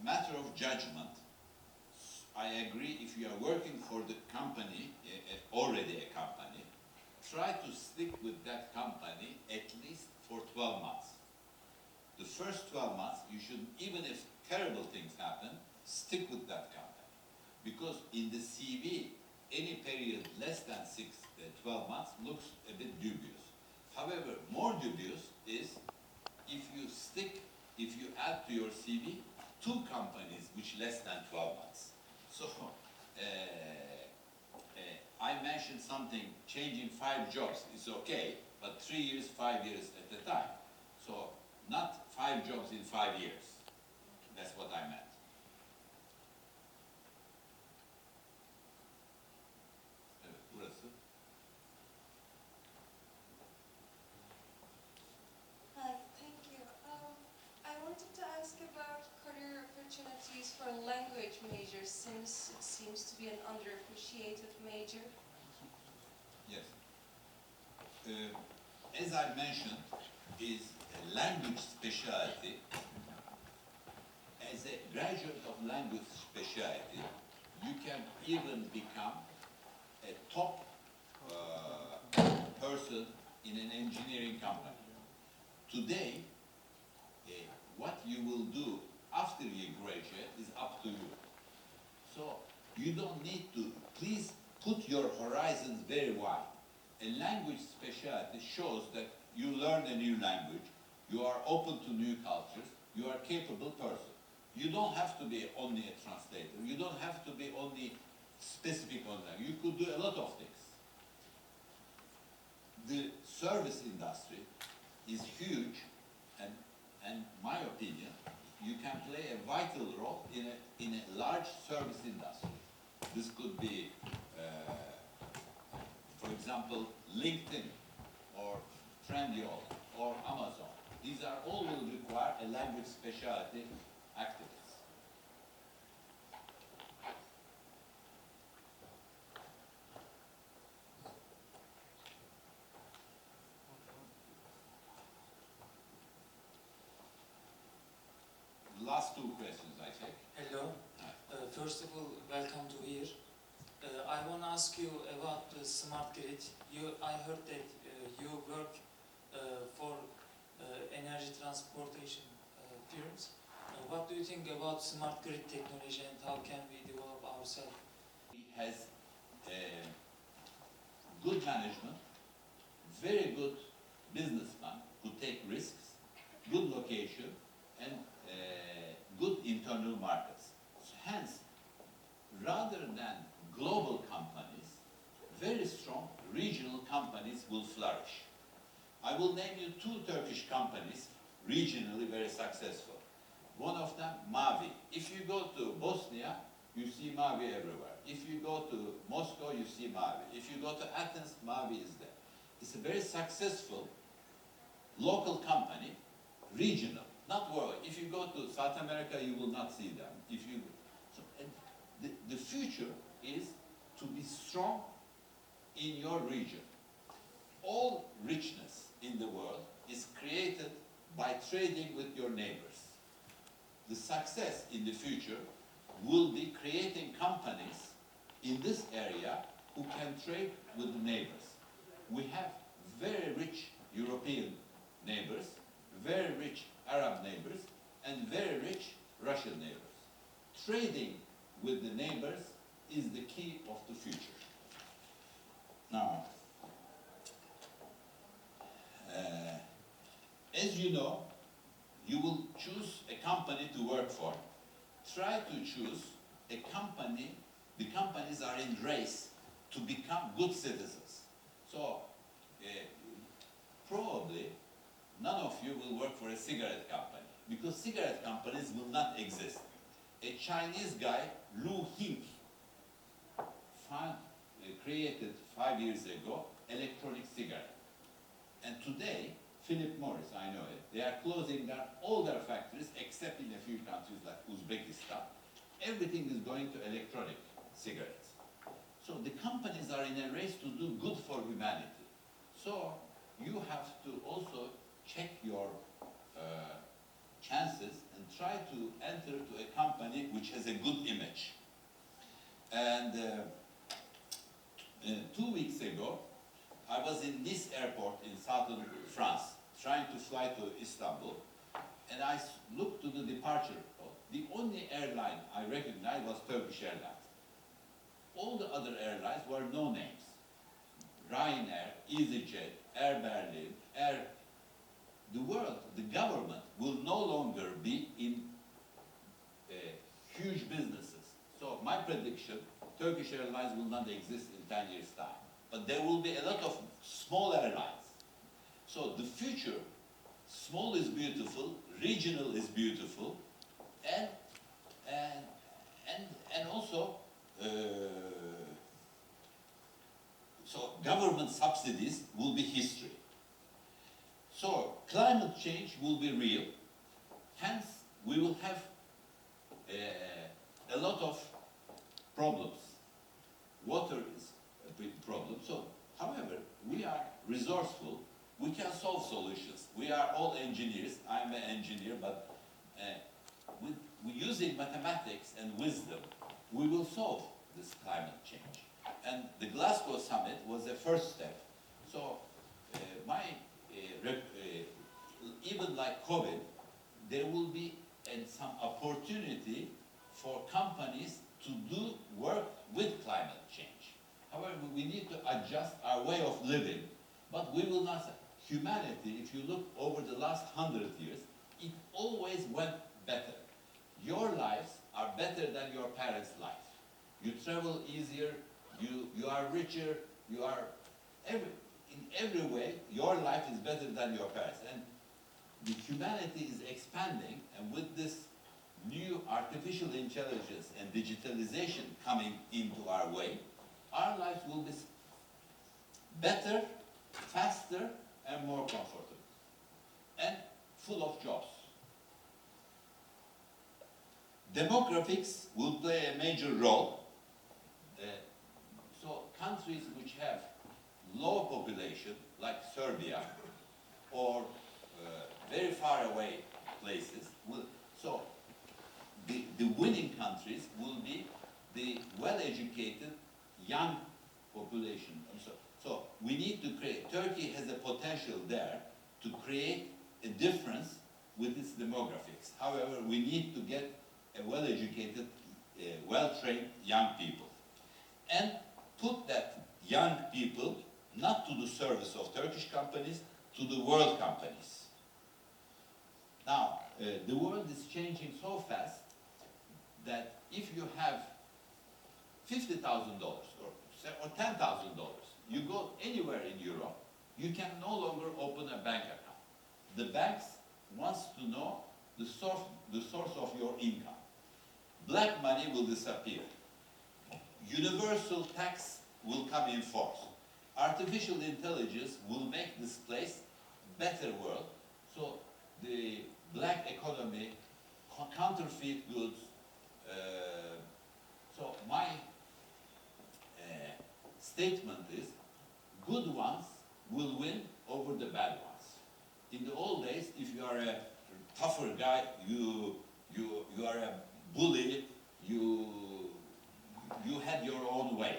matter of judgment. I agree, if you are working for the company, already a company, try to stick with that company at least for 12 months. The first 12 months, you should, even if terrible things happen, stick with that company. Because in the CV, any period less than 12 months looks a bit dubious. However, more dubious is if you add to your CV 2 companies which less than 12 months. So, I mentioned something, changing 5 jobs is okay, but 3 years, 5 years at a time. So, not 5 jobs in 5 years. That's what I meant. Evet, burası. Hi, thank you. I wanted to ask about career opportunities for language majors, since it seems to be an underappreciated major. Yes. As I mentioned, is a language specialty. As a graduate of language specialty, you can even become a top person in an engineering company. Today, what you will do after you graduate is up to you. So you don't need to, please put your horizons very wide. A language specialty shows that you learn a new language, you are open to new cultures, you are a capable person. You don't have to be only a translator, you don't have to be only specific on that. You could do a lot of things. The service industry is huge, and my opinion, you can play a vital role in a large service industry. This could be, for example, LinkedIn or Trendyol or Amazon. These are all will require a language specialty activists. Last 2 questions, I take. Hello. First of all, welcome to here. I want to ask you about the smart grid. I heard that you work for energy transportation firms. What do you think about smart grid technology, and how can we develop ourselves? He has good management, very good businessman who take risks, good location, and good internal markets. So hence, rather than global companies, very strong regional companies will flourish. I will name you 2 Turkish companies, regionally very successful. One of them, Mavi. If you go to Bosnia, you see Mavi everywhere. If you go to Moscow, you see Mavi. If you go to Athens, Mavi is there. It's a very successful local company, regional, not world. If you go to South America, you will not see them. The future is to be strong in your region. All richness in the world is created by trading with your neighbors. The success in the future will be creating companies in this area who can trade with the neighbors. We have very rich European neighbors, very rich Arab neighbors, and very rich Russian neighbors. Trading with the neighbors is the key of the future. Now, as you know, you will choose a company to work for. Try to choose a company, the companies are in race to become good citizens. So, probably none of you will work for a cigarette company, because cigarette companies will not exist. A Chinese guy, Lu Hing, created 5 years ago electronic cigarette. And today, Philip Morris, I know it, they are closing down all their factories except in a few countries like Uzbekistan. Everything is going to electronic cigarettes. So the companies are in a race to do good for humanity. So you have to also check your chances and try to enter to a company which has a good image. And 2 weeks ago, I was in Nice airport in southern France, trying to fly to Istanbul, and I looked to the departure. The only airline I recognized was Turkish Airlines. All the other airlines were no names. Ryanair, EasyJet, Air Berlin, Air. The world, the government will no longer be in huge businesses. So my prediction, Turkish Airlines will not exist in 10 years' time. But there will be a lot of small airlines. So the future, small is beautiful, regional is beautiful, and also so government subsidies will be history. So climate change will be real. Hence, we will have a lot of problems. Water is a big problem. So, however, we are resourceful. We can solve solutions. We are all engineers. I'm an engineer, but with using mathematics and wisdom, we will solve this climate change. And the Glasgow summit was a first step. So, even like COVID, there will be some opportunity for companies to do work with climate change. However, we need to adjust our way of living, but we will not. Humanity, if you look over the last 100 years, it always went better. Your lives are better than your parents' life. You travel easier, you are richer, you are in every way, your life is better than your parents. And the humanity is expanding, and with this new artificial intelligence and digitalization coming into our way, our lives will be better, faster, and more comfortable, and full of jobs. Demographics will play a major role. So countries which have low population, like Serbia, or very far away places, so the winning countries will be the well-educated young population. So we need to create, Turkey has a potential there to create a difference with its demographics. However, we need to get a well-educated, well-trained young people. And put that young people not to the service of Turkish companies, to the world companies. Now, the world is changing so fast that if you have $50,000 or $10,000, you go anywhere in Europe, you can no longer open a bank account. The banks wants to know the source of your income. Black money will disappear. Universal tax will come in force. Artificial intelligence will make this place better world. So the black economy, counterfeit goods. So my statement is, good ones will win over the bad ones. In the old days, if you are a tougher guy, you are a bully, you had your own way.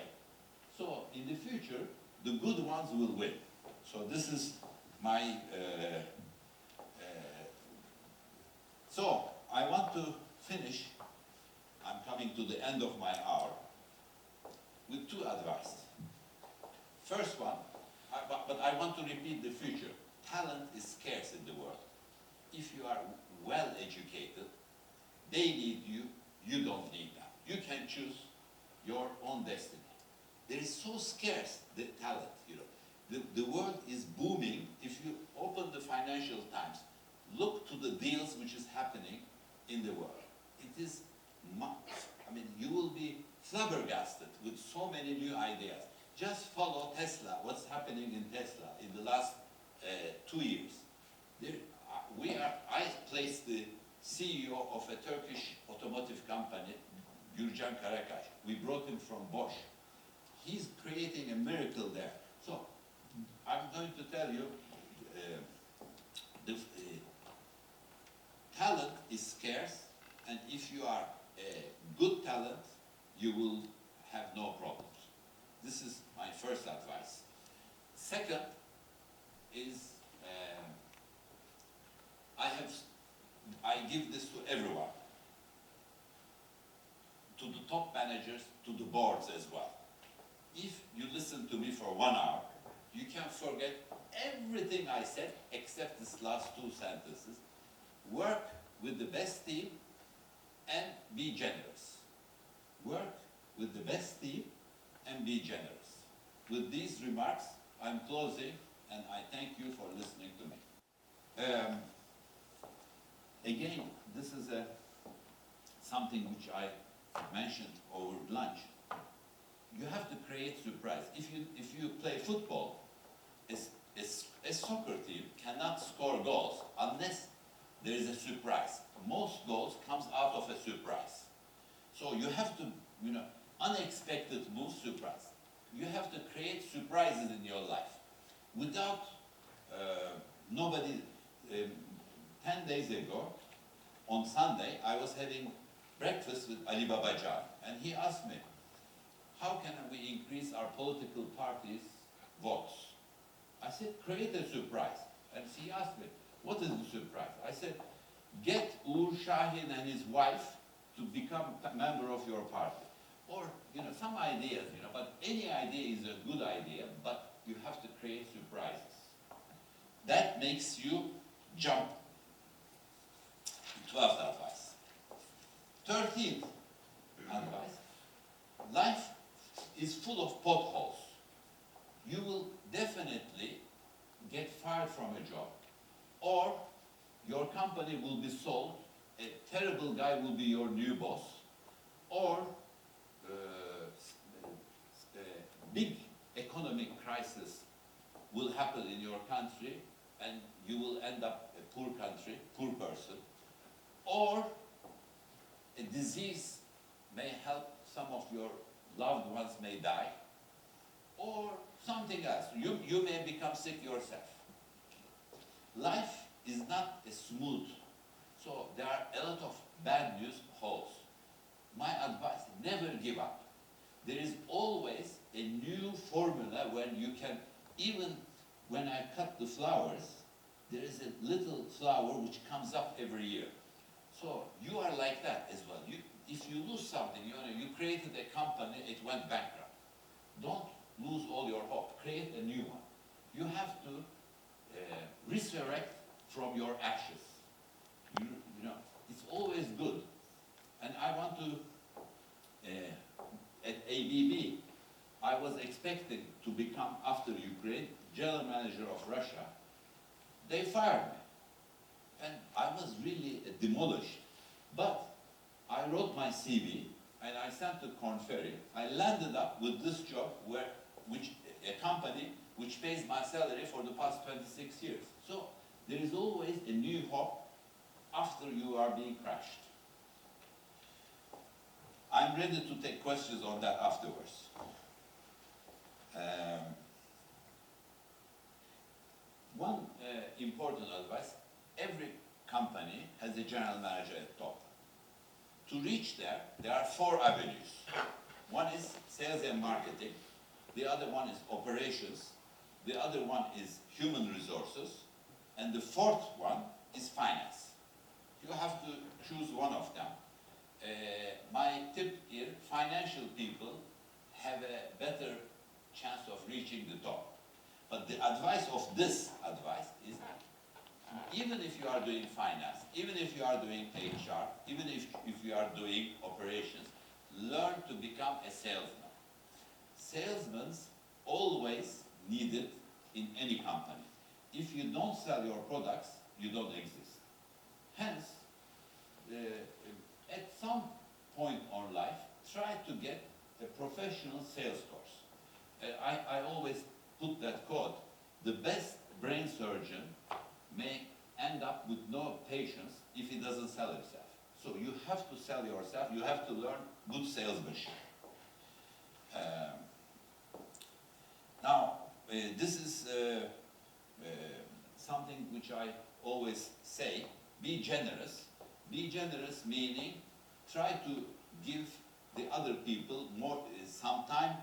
So in the future, the good ones will win. So this is my, so I want to finish, I'm coming to the end of my hour, with two advice. First one, but I want to repeat the future. Talent is scarce in the world. If you are well educated, they need you, you don't need them. You can choose your own destiny. There is so scarce the talent, you know. The world is booming. If you open the Financial Times, look to the deals which is happening in the world. It is, I mean, you will be flabbergasted with so many new ideas. Just follow Tesla, what's happening in Tesla in the last 2 years. I placed the CEO of a Turkish automotive company, Gürcan Karakaş. We brought him from Bosch. He's creating a miracle there. So, I'm going to tell you, talent is scarce, and if you are a good talent, you will have no problems. This is my first advice. Second is, I give this to everyone, to the top managers, to the boards as well. If you listen to me for 1 hour, you can forget everything I said except this last 2 sentences. Work with the best team and be generous. Work with the best team and be generous. With these remarks, I'm closing, and I thank you for listening to me. Again, this is something which I mentioned over lunch. You have to create surprise. If you play football, a soccer team cannot score goals unless there is a surprise. Most goals comes out of a surprise. So you have to, unexpected move, surprise. You have to create surprises in your life. Without nobody, 10 days ago, on Sunday, I was having breakfast with Ali Babajan, and he asked me, how can we increase our political parties' votes? I said, create a surprise. And he asked me, what is the surprise? I said, get Uğur Şahin and his wife to become a member of your party. Or, some ideas, but any idea is a good idea, but you have to create surprises. That makes you jump. 12th advice. 13th advice. Life is full of potholes. You will definitely get fired from a job, or your company will be sold, a terrible guy will be your new boss, or big economic crisis will happen in your country and you will end up a poor country, poor person, or a disease may help, some of your loved ones may die, or something else. You may become sick yourself. Life is not a smooth, so there are a lot of bad news holes. My advice, never give up. There is always a new formula when you can, even when I cut the flowers, there is a little flower which comes up every year. So you are like that as well. If you lose something, you created a company, it went bankrupt. Don't lose all your hope. Create a new one. You have to resurrect from your ashes. It's always good. And I want to, at ABB, I was expecting to become, after Ukraine, general manager of Russia. They fired me. And I was really demolished. But I wrote my CV, and I sent to Korn Ferry. I landed up with this job, which a company which pays my salary for the past 26 years. So there is always a new hope after you are being crushed. I'm ready to take questions on that afterwards. One important advice, every company has a general manager at top. To reach there are 4 avenues. One is sales and marketing, the other one is operations, the other one is human resources, and the 4th one is finance. You have to choose one of them. My tip here, financial people have a better chance of reaching the top. But the advice of this advice is, even if you are doing finance, even if you are doing HR, even if you are doing operations, learn to become a salesman. Salesmen always needed in any company. If you don't sell your products, you don't exist. Hence, at some point in life, try to get a professional sales course. I always put that quote, the best brain surgeon may end up with no patients if he doesn't sell himself. So you have to sell yourself, you have to learn good salesmanship. Now, this is something which I always say, be generous, Be generous meaning try to give the other people more, some time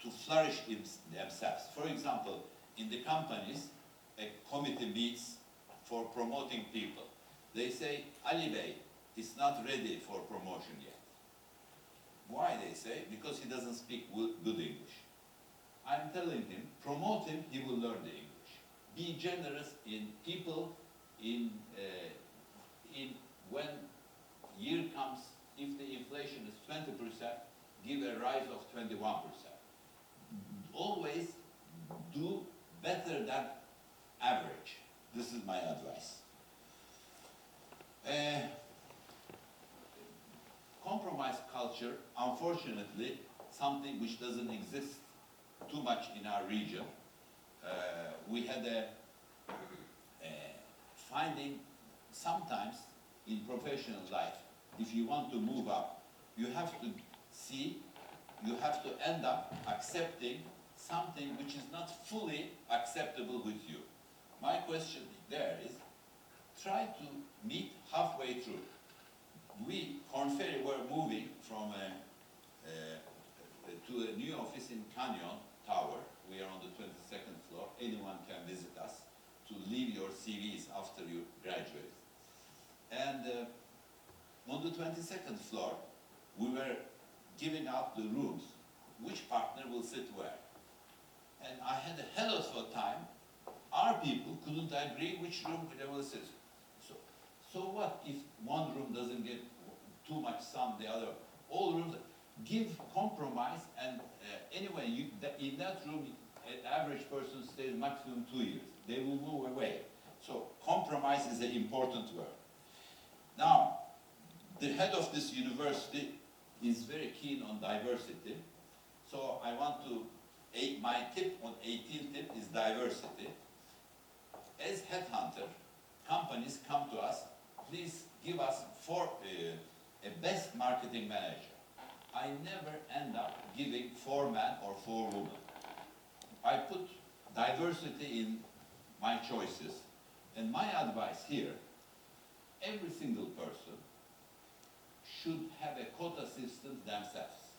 to flourish themselves. For example, in the companies, a committee meets for promoting people. They say, Ali Bey is not ready for promotion yet. Why, they say? Because he doesn't speak good English. I'm telling him, promote him, he will learn the English. Be generous in people, in when year comes, if the inflation is 20%, give a rise of 21%. Always do better than average. This is my advice. Compromise culture, unfortunately, something which doesn't exist too much in our region. We had a finding sometimes in professional life, if you want to move up, you have to end up accepting something which is not fully acceptable with you. My question there is, try to meet halfway through. We, Corn Ferry, were moving from to a new office in Canyon Tower. We are on the 22nd floor. Anyone can visit us to leave your CVs after you graduate. And on the 22nd floor, we were giving out the rooms, which partner will sit where. And I had a hell of a time. Our people couldn't agree which room they will sit. So what if one room doesn't get too much sun, the other? All rooms, give compromise, and anyway, in that room, an average person stays maximum 2 years. They will move away. So compromise is an important word. Now, the head of this university is very keen on diversity. So I want to, my tip on 18th tip is diversity. As headhunter, companies come to us, please give us a best marketing manager. I never end up giving 4 men or 4 women. I put diversity in my choices, and my advice here, every single person should have a quota system themselves.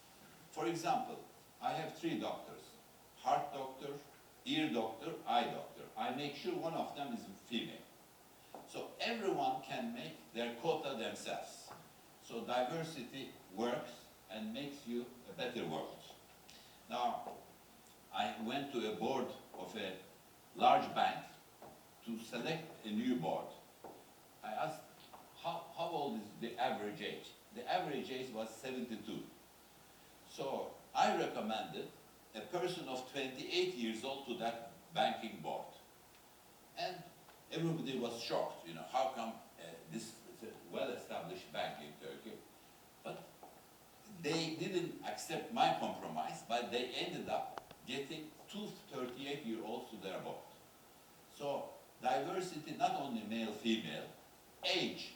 For example, I have 3 doctors, heart doctor, ear doctor, eye doctor. I make sure one of them is female. So everyone can make their quota themselves. So diversity works and makes you a better world. Now, I went to a board of a large bank to select a new board. I asked, how old is the average age? The average age was 72. So I recommended a person of 28 years old to that banking board. And everybody was shocked, you know, how come this is a well-established bank in Turkey? But they didn't accept my compromise, but they ended up getting 2 38-year-olds to their board. So diversity, not only male, female, age,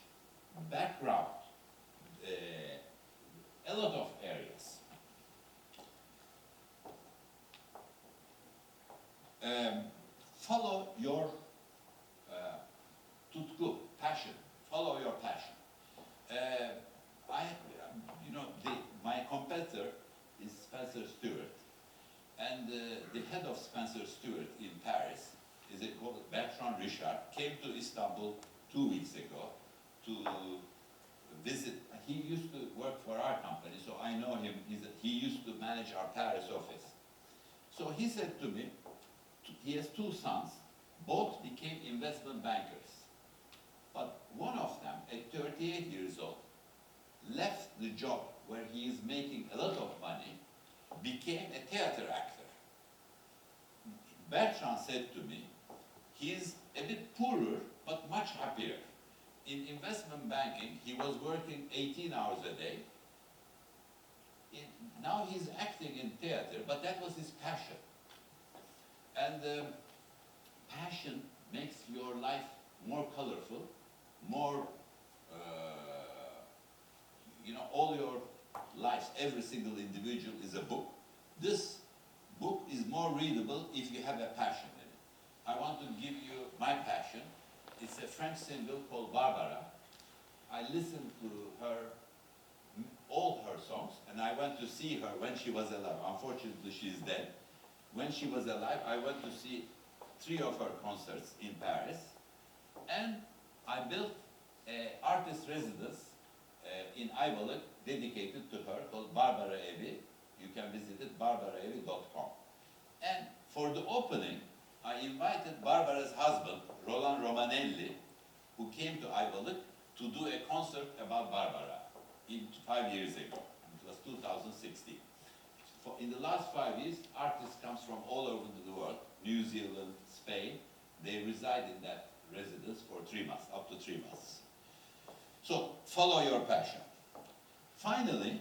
background, a lot of areas. Follow your tutku, passion. Follow your passion. My competitor is Spencer Stewart, and the head of Spencer Stewart in Paris is called Bertrand Richard. Came to Istanbul 2 weeks ago to visit. He used to work for our company, so I know him. He used to manage our Paris office. So he said to me, he has 2 sons, both became investment bankers. But one of them, at 38 years old, left the job where he is making a lot of money, became a theater actor. Bertrand said to me, he's a bit poorer, but much happier. In investment banking, he was working 18 hours a day. Now he's acting in theater, but that was his passion. And passion makes your life more colorful, more, all your lives, every single individual is a book. This book is more readable if you have a passion in it. I want to give you my passion. It's a French single called Barbara. I listened to her, all her songs, and I went to see her when she was alive. Unfortunately, she's dead. When she was alive, I went to see 3 of her concerts in Paris, and I built an artist residence in Ayvalık dedicated to her called Barbara Evi. You can visit it, barbaraevi.com. And for the opening, I invited Barbara's husband, Roland Romanelli, who came to Ayvalık to do a concert about Barbara 5 years ago. It was 2016. In the last 5 years, artists come from all over the world, New Zealand, Spain. They reside in that residence for 3 months, up to 3 months. So, follow your passion. Finally,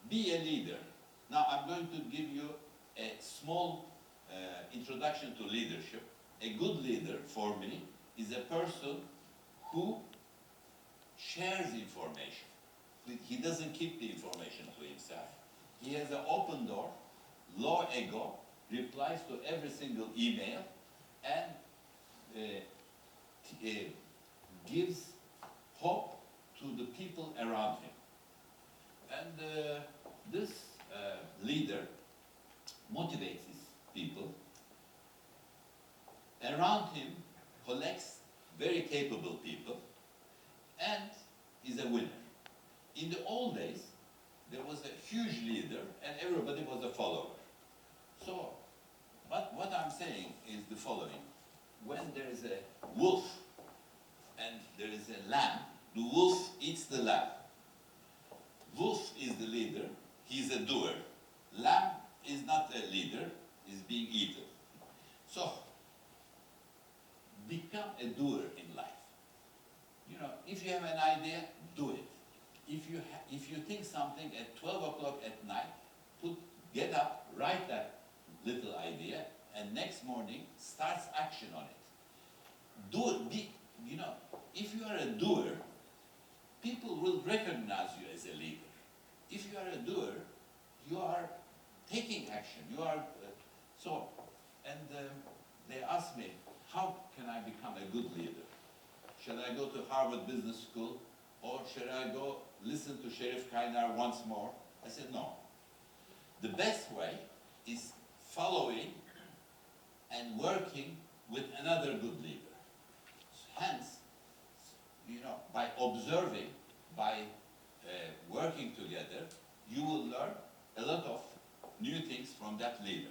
be a leader. Now, I'm going to give you a small introduction to leadership. A good leader, for me, is a person who shares information. He doesn't keep the information to himself. He has an open door, low ego, replies to every single email, and gives hope to the people around him. And this leader motivates his people. Around him collects very capable people and is a winner. In the old days, there was a huge leader and everybody was a follower. So, what I'm saying is the following. When there is a wolf and there is a lamb, the wolf eats the lamb. Wolf is the leader, he's a doer. Lamb is not a leader, is being eaten. So, become a doer in life. You know, if you have an idea, do it. If you think something at 12 o'clock at night, get up, write that little idea, and next morning starts action on it. If you are a doer, people will recognize you as a leader. If you are a doer, you are taking action. They asked me, how can I become a good leader? Shall I go to Harvard Business School, or shall I go listen to Şerif Kaynar once more? I said, no. The best way is following and working with another good leader. Hence, by observing, by working together, you will learn a lot of new things from that leader.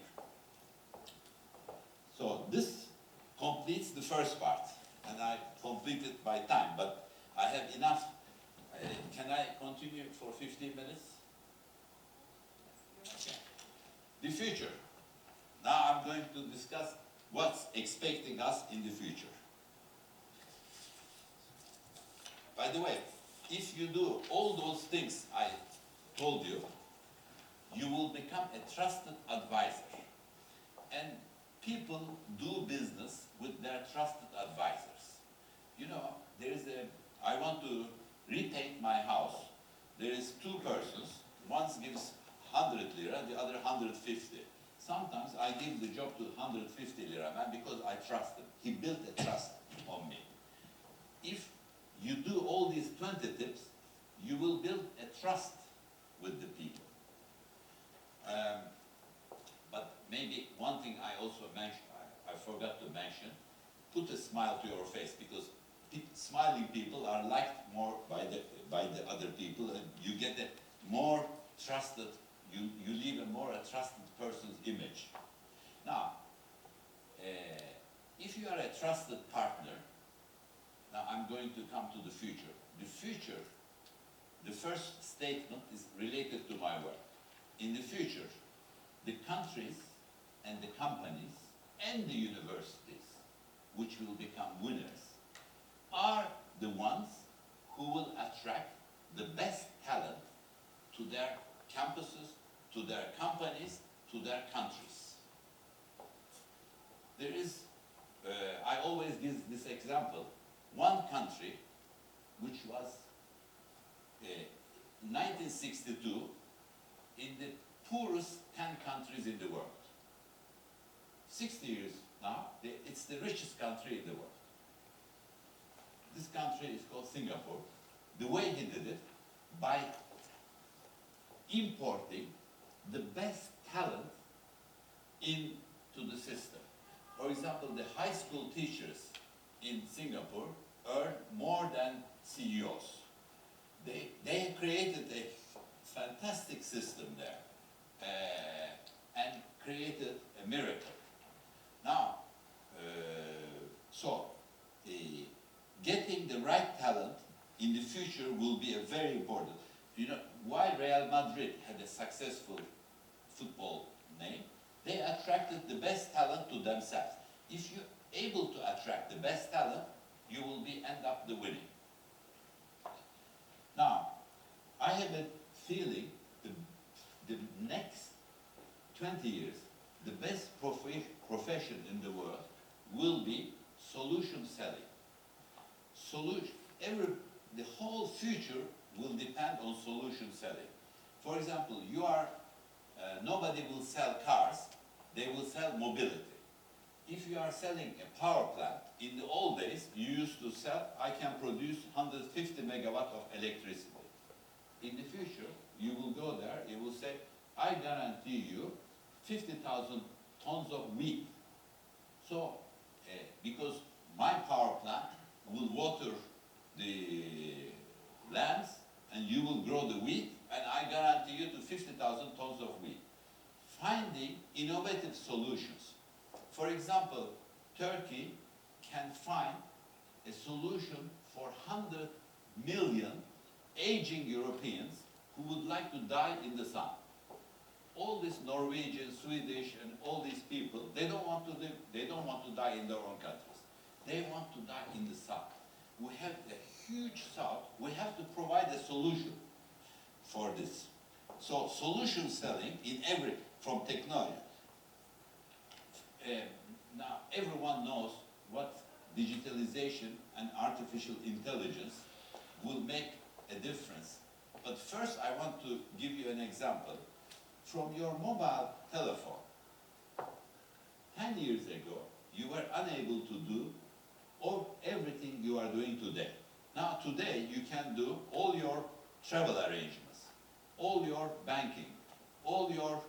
So this completes the first part, and I completed by time, but I have enough. Can I continue for 15 minutes? Okay. The future. Now I'm going to discuss what's expecting us in the future. By the way, if you do all those things I told you, you will become a trusted advisor. And people do business with their trusted advisors. I want to repaint my house. There is 2 persons. One gives 100 lira, the other 150. Sometimes I give the job to 150 lira man because I trust him. He built a trust on me. If you do all these 20 tips, you will build a trust with the people. But maybe one thing I also mentioned, I forgot to mention, put a smile to your face, because smiling people are liked more by the other people, and you get a more trusted, you leave a more trusted person's image. Now, if you are a trusted partner, now I'm going to come to the future. The future, the first statement is related to my work. In the future, the countries and the companies and the universities, which will become winners, are the ones who will attract the best talent to their campuses, to their companies, to their countries. There is, I always give this example, one country which was 1962 in the poorest 10 countries in the world. 60 years now, it's the richest country in the world. This country is called Singapore. The way he did it, by importing the best talent into the system. For example, the high school teachers in Singapore earn more than CEOs. They created a fantastic system there and created a miracle. Now, getting the right talent in the future will be a very important. You know, why Real Madrid had a successful football name? They attracted the best talent to themselves. If you're able to attract the best talent, you will end up the winning. Now, I have a feeling the next 20 years, the best profession in the world will be solution selling. The whole future will depend on solution selling. For example, nobody will sell cars, they will sell mobility. If you are selling a power plant, in the old days, you used to sell, I can produce 150 megawatt of electricity. In the future, you will go there, you will say, I guarantee you 50,000 tons of wheat. So, because my power plant will water the lands, and you will grow the wheat, and I guarantee you to 50,000 tons of wheat. Finding innovative solutions. For example, Turkey can find a solution for 100 million aging Europeans who would like to die in the sun. All these Norwegian, Swedish, and all these people, they don't want to die in their own countries. They want to die in the sun. We have a huge south. We have to provide a solution for this. So solution selling from technology. Now everyone knows what digitalization and artificial intelligence will make a difference. But first I want to give you an example. From your mobile telephone, 10 years ago, you were unable to do everything you are doing today. Now today you can do all your travel arrangements, all your banking, all your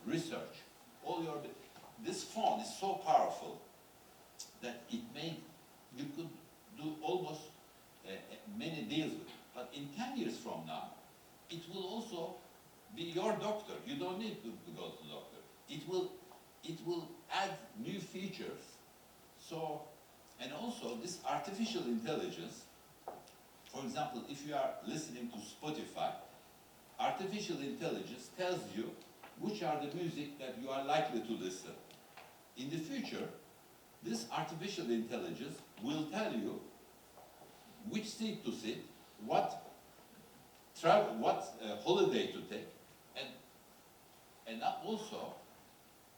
research, this phone is so powerful that you could do almost many deals with it. But in 10 years from now, it will also be your doctor. You don't need to go to the doctor. It will add new features. So, and also this artificial intelligence, for example, if you are listening to Spotify, artificial intelligence tells you which are the music that you are likely to listen. In the future, this artificial intelligence will tell you which seat to sit, what holiday to take, and also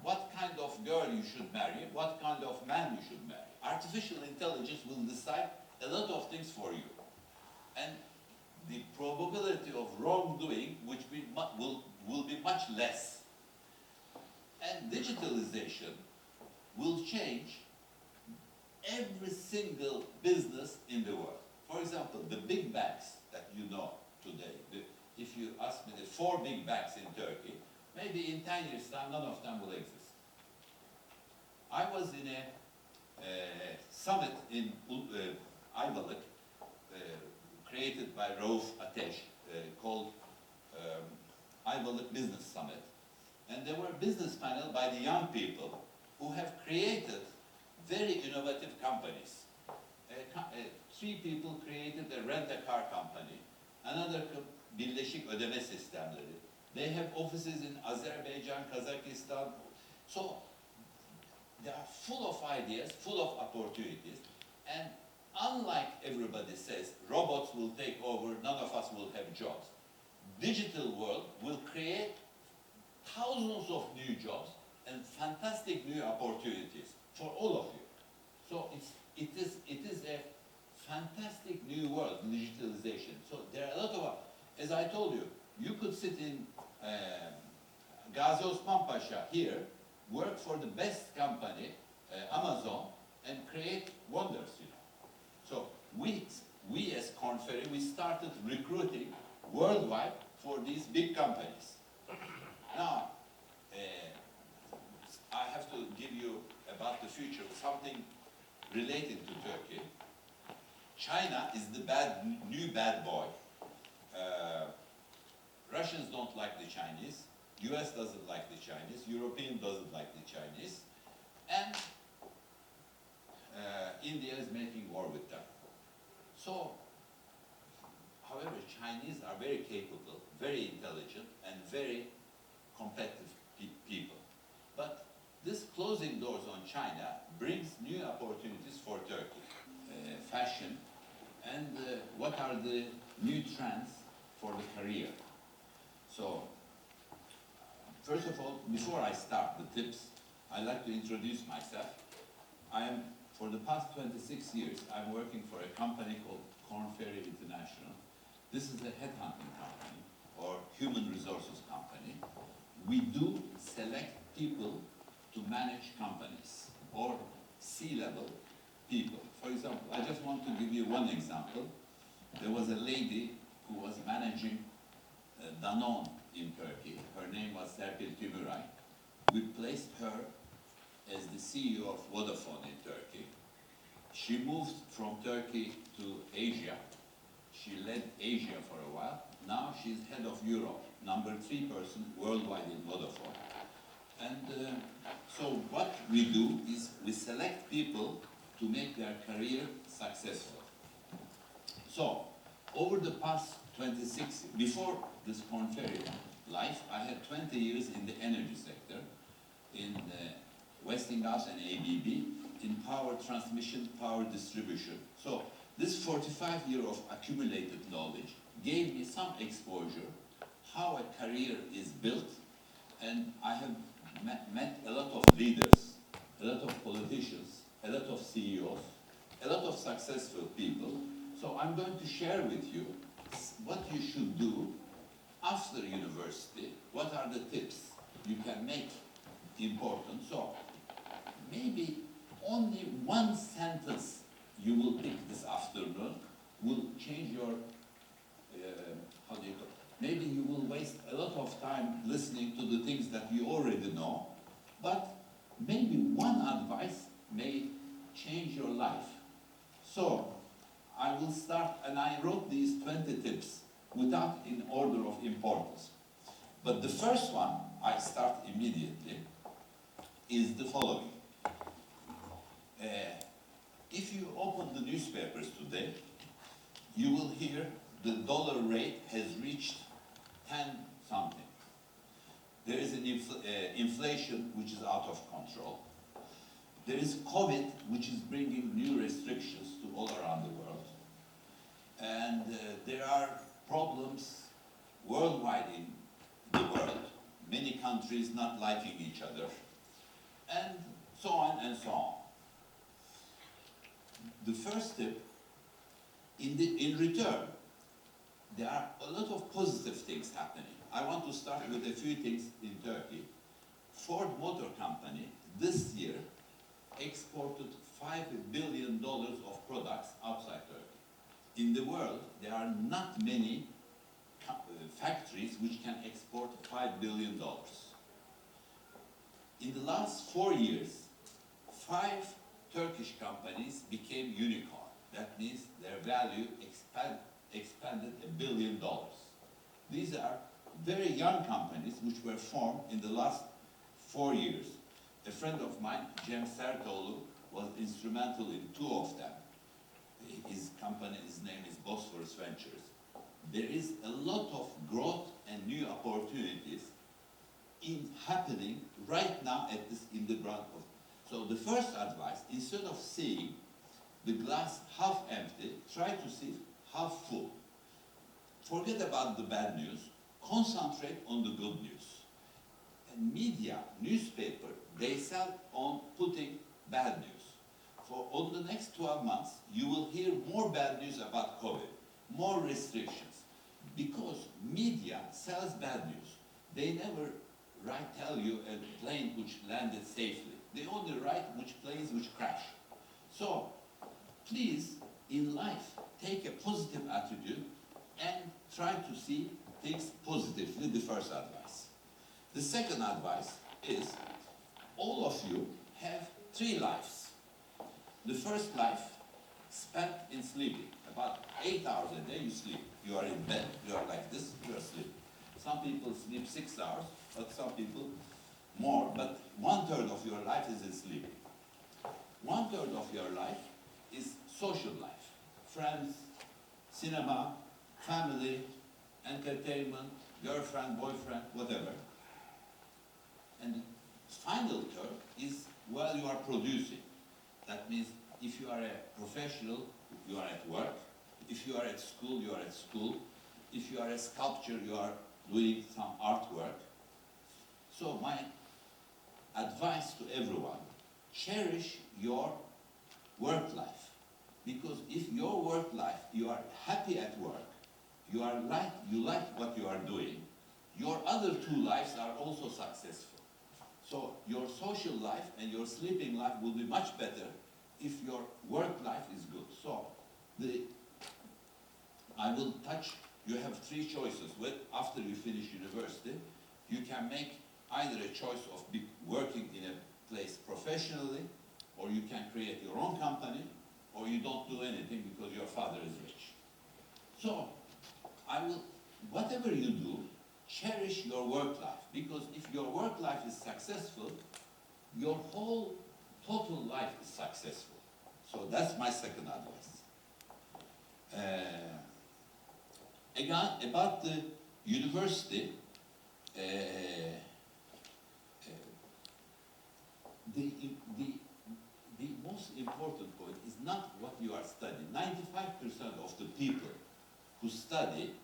what kind of girl you should marry, what kind of man you should marry. Artificial intelligence will decide a lot of things for you. And the probability of wrongdoing will be much less. And digitalization will change every single business in the world. For example, the big banks that you know today, if you ask me the 4 big banks in Turkey, maybe in 10 years' time, none of them will exist. I was in a summit in Ayvalık, created by Rauf Ateş, called Ayvalık Business Summit. And there were business panel by the young people who have created very innovative companies. 3 people created a rent-a-car company, another Birleşik Ödeme Sistemleri. They have offices in Azerbaijan, Kazakhstan. So they are full of ideas, full of opportunities, and unlike everybody says, robots will take over, none of us will have jobs. Digital world will create thousands of new jobs and fantastic new opportunities for all of you. So it is a fantastic new world, digitalization. So there are a lot of, as I told you, you could sit in Gazi Osman Pasha here, work for the best company, Amazon, and create wonders, you know. So we as Korn Ferry, we started recruiting worldwide for these big companies. Now, I have to give you about the future something related to Turkey. China is the new bad boy. Russians don't like the Chinese, US doesn't like the Chinese, European doesn't like the Chinese, and India is making war with them. So, however, Chinese are very capable, very intelligent, and very competitive people. But this closing doors on China brings new opportunities for Turkey. Fashion, and what are the new trends for the career. So, first of all, before I start the tips, I'd like to introduce myself. For the past 26 years, I'm working for a company called Korn Ferry International. This is a headhunting company, or human resources company. We do select people to manage companies, or C-level people. For example, I just want to give you one example. There was a lady who was managing Danone in Turkey. Her name was Serpil Tümuray. We placed her as the CEO of Vodafone in Turkey. She moved from Turkey to Asia. She led Asia for a while. Now she's head of Europe, number 3 person worldwide in Vodafone. And so what we do is we select people to make their career successful. So, over the past 26, before this Korn Ferry life, I had 20 years in the energy sector, in Westinghouse and ABB, in power transmission, power distribution. So, this 45 years of accumulated knowledge gave me some exposure, how a career is built, and I have met a lot of leaders, a lot of politicians, a lot of CEOs, a lot of successful people. So I'm going to share with you what you should do after university, what are the tips you can make important. So maybe only one sentence you will pick this afternoon will change your, how do you call it? Maybe you will waste a lot of time listening to the things that you already know, but maybe one advice may change your life. So, I will start, and I wrote these 20 tips without in order of importance. But the first one, I start immediately, is the following. If you open the newspapers today, you will hear the dollar rate has reached 10 something. There is an inflation which is out of control. There is COVID, which is bringing new restrictions to all around the world. And there are problems worldwide in the world, many countries not liking each other, and so on and so on. The first tip, in return, there are a lot of positive things happening. I want to start with a few things in Turkey. Ford Motor Company this year exported $5 billion of products outside Turkey. In the world, there are not many factories which can export $5 billion. In the last 4 years, 5 Turkish companies became unicorn. That means their value expanded $1 billion. These are very young companies which were formed in the last 4 years. A friend of mine, Cem Sertoğlu, was instrumental in 2 of them. His company, his name is Bosphorus Ventures. There is a lot of growth and new opportunities happening right now in the ground. So the first advice, instead of seeing the glass half empty, try to see half full. Forget about the bad news, concentrate on the good news. And media, newspaper, they sell on putting bad news. For on the next 12 months, you will hear more bad news about COVID, more restrictions, because media sells bad news. They never tell you a plane which landed safely. They only write which planes which crash. So, please in life, take a positive attitude and try to see things positively, the first advice. The second advice is, all of you have 3 lives. The first life spent in sleeping. About 8 hours a day you sleep. You are in bed, you are like this, you are sleeping. Some people sleep 6 hours, but some people more, but 1/3 of your life is in sleeping. 1/3 of your life is social life. Friends, cinema, family, entertainment, girlfriend, boyfriend, whatever. And the final third is while you are producing. That means if you are a professional, you are at work. If you are at school, you are at school. If you are a sculptor, you are doing some artwork. So my advice to everyone, cherish your work life. Because if your work life, you are happy at work, you like what you are doing, your other 2 lives are also successful. So your social life and your sleeping life will be much better if your work life is good. So I will touch, you have 3 choices. After you finish university, you can make either a choice of working in a place professionally, or you can create your own company, or you don't do anything because your father is rich. So, whatever you do, cherish your work life, because if your work life is successful, your whole total life is successful. So that's my second advice. Again, about the university, the most important point is not what you are studying. 95% of the people who study,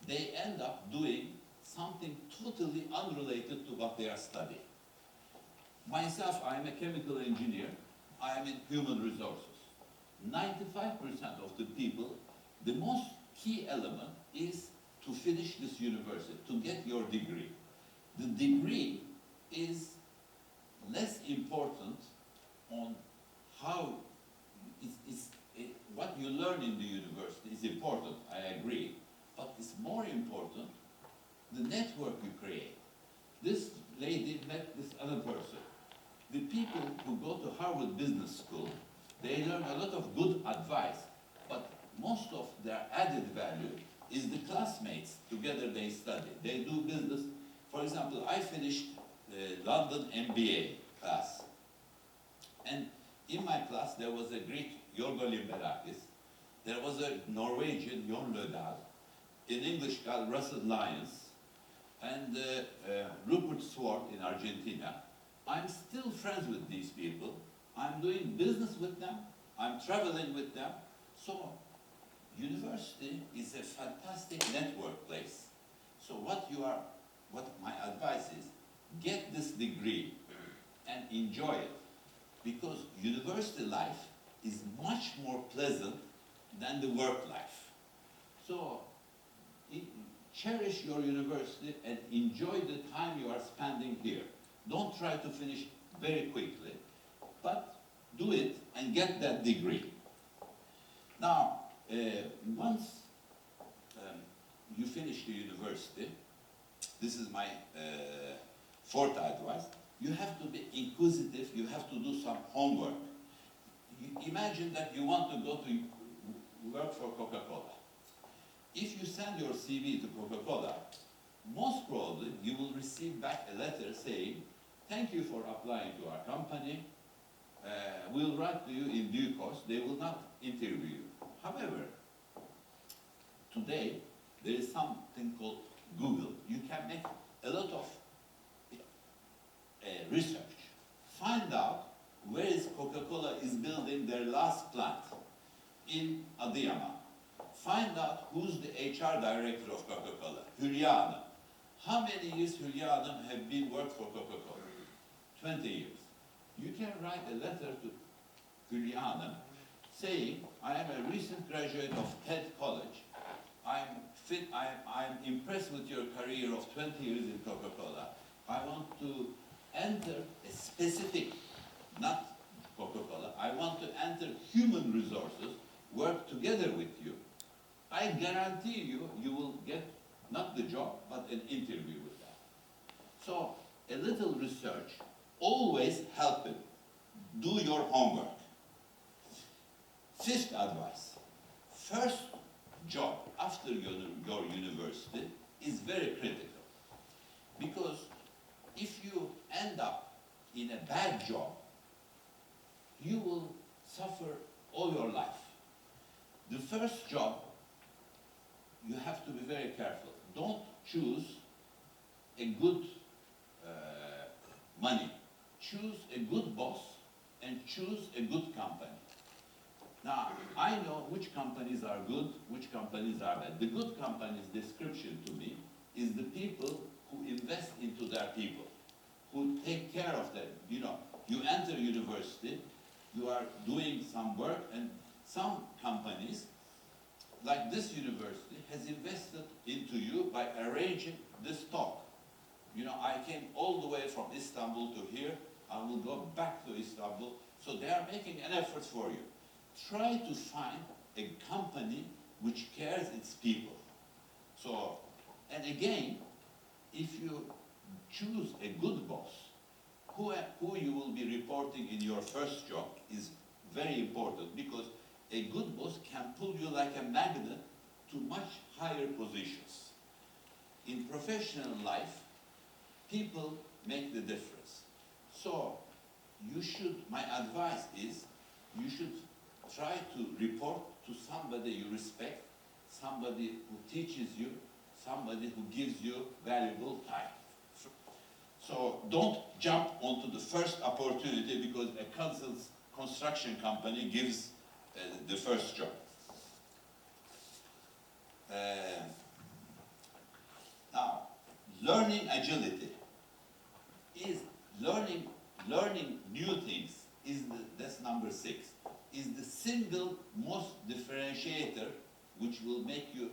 they end up doing something totally unrelated to what they are studying. Myself, I am a chemical engineer. I am in human resources. 95% of the people, the most key element is to finish this university, to get your degree. The degree is less important on how what you learn in the university is important, I agree, but it's more important the network you create. This lady met this other person. The people who go to Harvard Business School, they learn a lot of good advice, but most of their added value is the classmates. Together they study. They do business. For example, I finished the London MBA class. And in my class, there was a Greek, Yorgo Limberakis. There was a Norwegian, Jon Lødal. In English, called Russell Lyons. And Rupert Swart in Argentina. I'm still friends with these people. I'm doing business with them. I'm traveling with them. So, university is a fantastic network place. So what my advice is, get this degree and enjoy it. Because university life is much more pleasant than the work life. So, cherish your university and enjoy the time you are spending here. Don't try to finish very quickly, but do it and get that degree. Now, once you finish the university, this is my 4th advice, you have to be inquisitive, you have to do some homework. Imagine that you want to go to work for Coca-Cola. If you send your CV to Coca-Cola, most probably you will receive back a letter saying, thank you for applying to our company, we'll write to you in due course, they will not interview you. However, today there is something called Google. You can make a lot of research. Find out where is Coca-Cola is building their last plant in Adıyaman. Find out who's the HR director of Coca-Cola, Hülya Hanım. How many years Hülya Hanım have been worked for Coca-Cola? 20 years. You can write a letter to Hülya Hanım saying, I am a recent graduate of TED College. I'm impressed with your career of 20 years in Coca-Cola. I want to enter a specific, not Coca-Cola, I want to enter human resources work together with you, I guarantee you, you will get not the job, but an interview with them. So a little research always helps. Do your homework. Fifth advice, first job after your university is very critical. Because if you end up in a bad job, you will suffer all your life. The first job, you have to be very careful. Don't choose a good money. Choose a good boss and choose a good company. Now, I know which companies are good, which companies are bad. The good company's description to me is the people who invest into their people, who take care of them. You know, you enter university, you are doing some work, and some companies, like this university, has invested into you by arranging this talk. You know, I came all the way from Istanbul to here, I will go back to Istanbul, so they are making an effort for you. Try to find a company which cares its people. So, and again, if you choose a good boss, who you will be reporting in your first job is very important, because a good boss can pull you like a magnet to much higher positions. In professional life, people make the difference. So, you should, my advice is, you should try to report to somebody you respect, somebody who teaches you, somebody who gives you valuable time. So don't jump onto the first opportunity because a construction company gives the first job. Now, learning agility is learning new things is that's number 6. Is the single most differentiator which will make you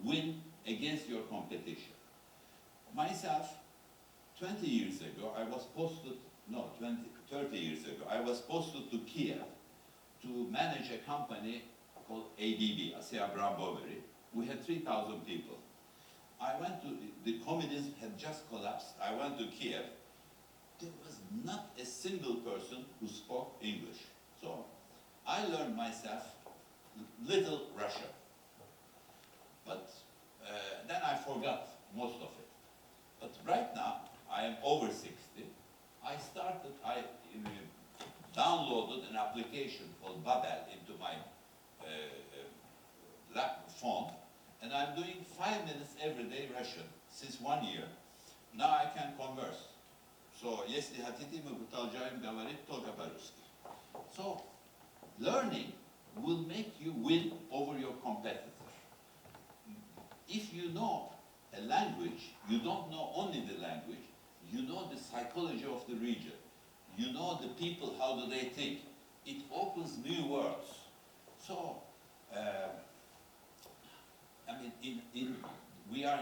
win against your competition. Myself, 20 years ago, I was posted, no, 30 years ago, I was posted to Kiev to manage a company called ABB, Asea Brown Boveri. We had 3,000 people. I went to, the communism had just collapsed. I went to Kiev. There was not a single person who spoke English. So I learned myself little Russian. But then I forgot most of it. But right now, I am over 60. I downloaded an application called Babel into my phone, and I'm doing 5 minutes every day Russian since 1 year. Now I can converse. So, если хотите, мы продолжаем говорить только по-русски. So, learning will make you win over your competitor. If you know a language, you don't know only the language, you know the psychology of the region. You know the people, how do they think. It opens new worlds. So, I mean, we are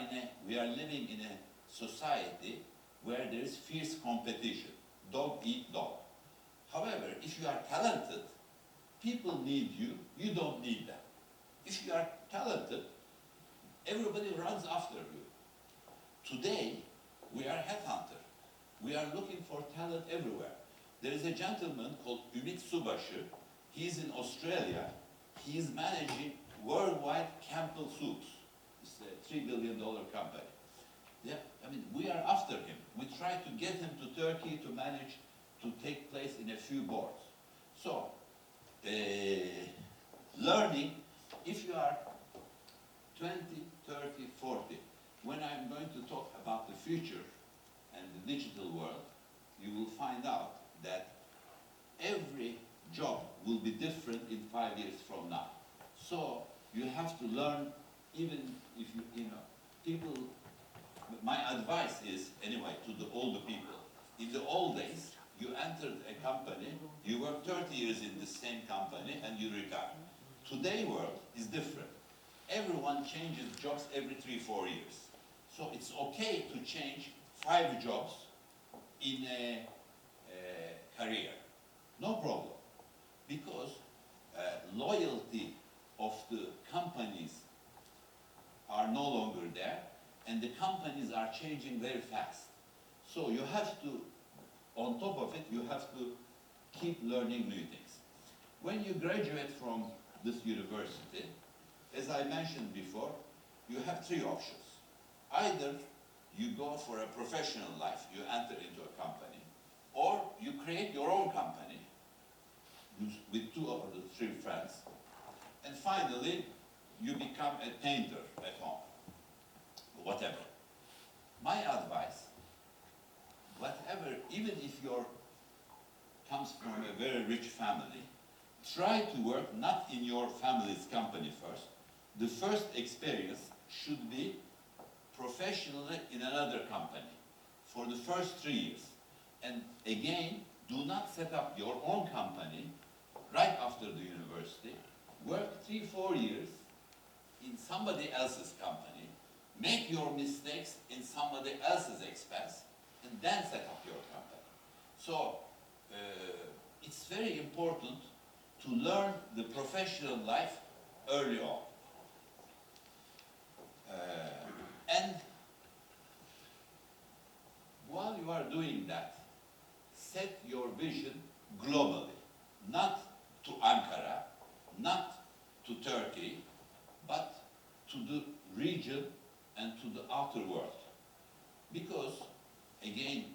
living in a society where there is fierce competition. Dog eat dog. However, if you are talented, people need you, you don't need them. If you are talented, everybody runs after you. Today, we are headhunter. We are looking for talent everywhere. There is a gentleman called Ümit Subaşı. He's in Australia. He is managing worldwide Campbell Soups. It's a $3 billion company. Yeah, I mean, we are after him. We try to get him to Turkey to manage to take place in a few boards. So, learning, if you are 20, 30, 40, when I'm going to talk about the future and the digital world, you will find out that every job will be different in 5 years from now. So you have to learn, even if you know, people, my advice is, anyway, to the older people, in the old days, you entered a company, you worked 30 years in the same company, and you retire. Today's world is different. Everyone changes jobs every 3-4 years. So it's okay to change 5 jobs in a career. No problem. Because loyalty of the companies are no longer there, and the companies are changing very fast. So you have to, on top of it, you have to keep learning new things. When you graduate from this university, as I mentioned before, you have three options. Either you go for a professional life, you enter into a company, or you create your own company with two or three friends, and finally, you become a painter at home, whatever. My advice, whatever, even if your comes from a very rich family, try to work not in your family's company first. The first experience should be professionally in another company for the first 3 years. And again, do not set up your own company right after the university. Work 3-4 years in somebody else's company, make your mistakes in somebody else's expense, and then set up your company. So it's very important to learn the professional life early on. And while you are doing that, set your vision globally, not to Ankara, not to Turkey, but to the region and to the outer world. Because, again,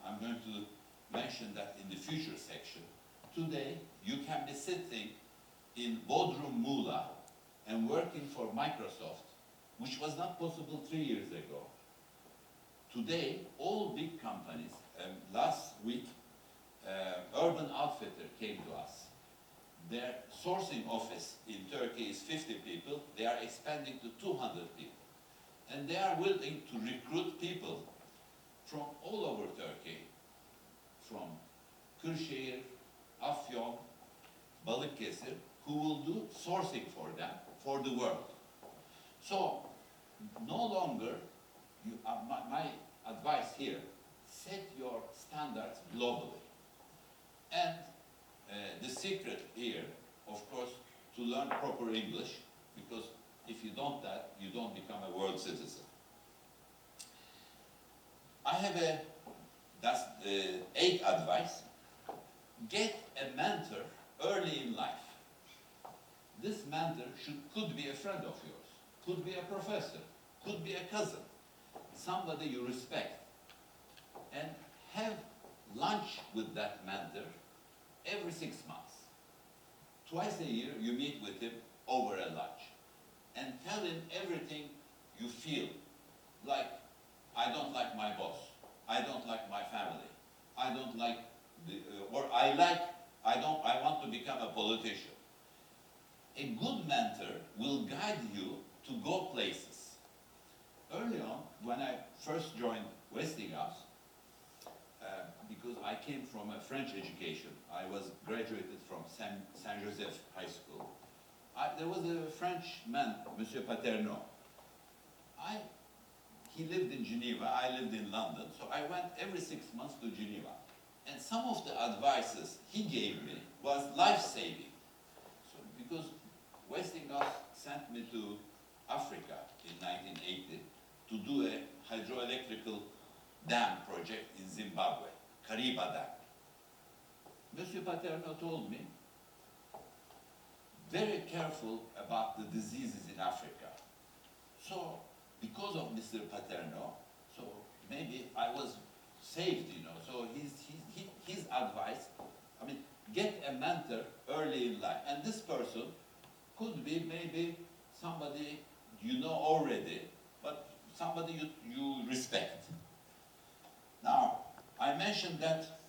I'm going to mention that in the future section, today you can be sitting in Bodrum, Muğla, and working for Microsoft, which was not possible 3 years ago. Today, all big companies, last week, Urban Outfitter came to us. Their sourcing office in Turkey is 50 people. They are expanding to 200 people. And they are willing to recruit people from all over Turkey, from Kırşehir, Afyon, Balıkesir, who will do sourcing for them, for the world. So, no longer, my advice here, set your standards globally. And the secret here, of course, to learn proper English, because if you don't that, you don't become a world citizen. I have that's the 8th advice. Get a mentor early in life. This mentor could be a friend of yours, could be a professor, could be a cousin, somebody you respect. And have lunch with that mentor every 6 months. Twice a year, you meet with him over a lunch. And tell him everything you feel. Like, I don't like my boss. I don't like my family. I don't like or I want to become a politician. A good mentor will guide you to go places. Early on, when I first joined Westinghouse, because I came from a French education, I was graduated from Saint Joseph High School. There was a Frenchman, Monsieur Paterno. He lived in Geneva, I lived in London, so I went every 6 months to Geneva. And some of the advices he gave me was life-saving. So, because Westinghouse sent me to Africa in 1980 to do a hydroelectrical dam project in Zimbabwe, Kariba Dam. Monsieur Paterno told me, very careful about the diseases in Africa. So, because of Mr. Paterno, so maybe I was saved, you know. So his advice, I mean, get a mentor early in life. And this person could be maybe somebody you know already, but somebody you respect. Now, I mentioned that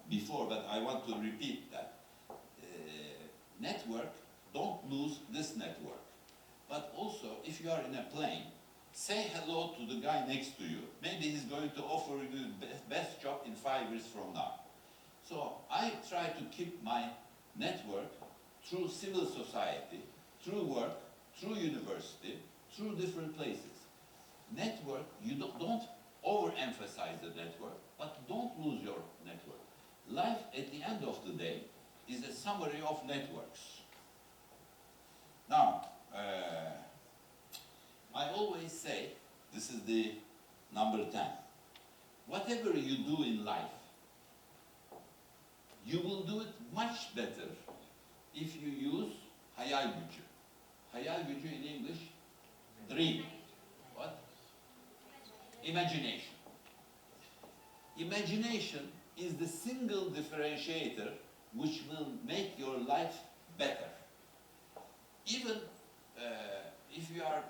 before, but I want to repeat that. Network, don't lose this network. But also, if you are in a plane, say hello to the guy next to you. Maybe he's going to offer you the best job in 5 years from now. So I try to keep my network through civil society, through work, through university, through different places. Network, you don't overemphasize the network, but don't lose your network. Life, at the end of the day, is a summary of networks. Now, I always say, this is the number 10. Whatever you do in life, you will do it much better if you use hayal gücü. Hayal gücü in English, dream. What? Imagination. Imagination is the single differentiator which will make your life better. Even if you are,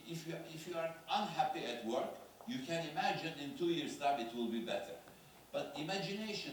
if you are unhappy at work, you can imagine in 2 years' time it will be better. But imagination